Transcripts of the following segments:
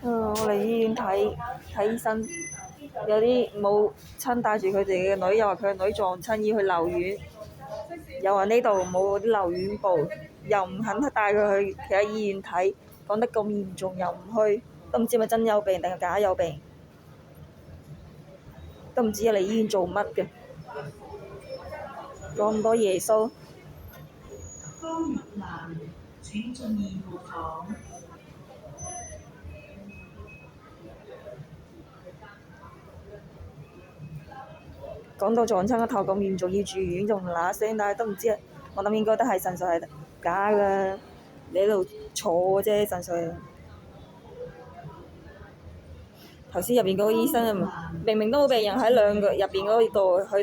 我嚟醫院睇醫生，有啲母親帶住佢哋嘅女，又話佢嘅女撞親要去留院，又話呢度冇啲留院部，又唔肯帶佢去其他醫院睇，講得咁嚴重又唔去，都唔知係咪真有病定係假有病，都唔知嚟醫院做乜嘅，講咁多耶穌。江玉蘭，請進2號房。講到撞親個頭咁嚴重要住院，仲嗱嗱聲，但係都唔知，我諗應該都係純粹係假㗎，你喺度坐啫，純粹。頭先入邊嗰個醫生明明都冇病人喺兩個入邊嗰度去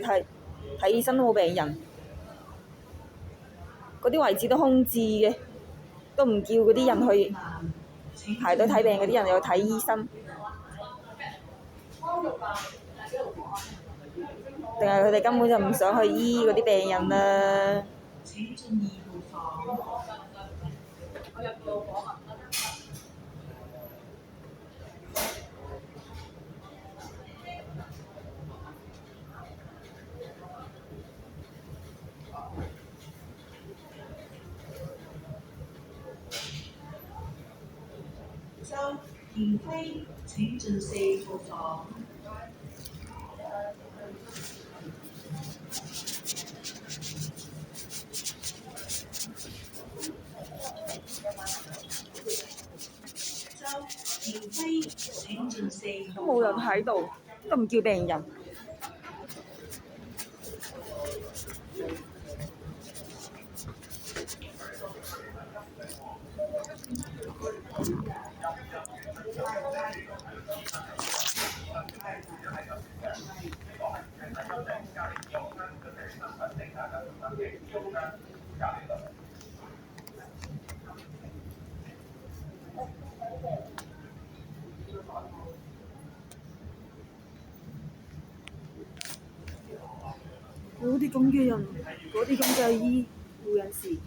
睇醫生都冇病人，嗰啲位置都空置嘅，都唔叫嗰啲人去排隊睇病嗰啲人又去睇醫生，定係佢哋根本就唔想去醫嗰啲病人啊？請進2號房。周田飛，請進4號房。周田飛，請進4號房。都冇人喺度，都唔叫病人。嗰啲咁嘅人，嗰啲咁嘅醫護人士，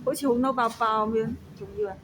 好似好嬲爆爆咁樣，仲要啊！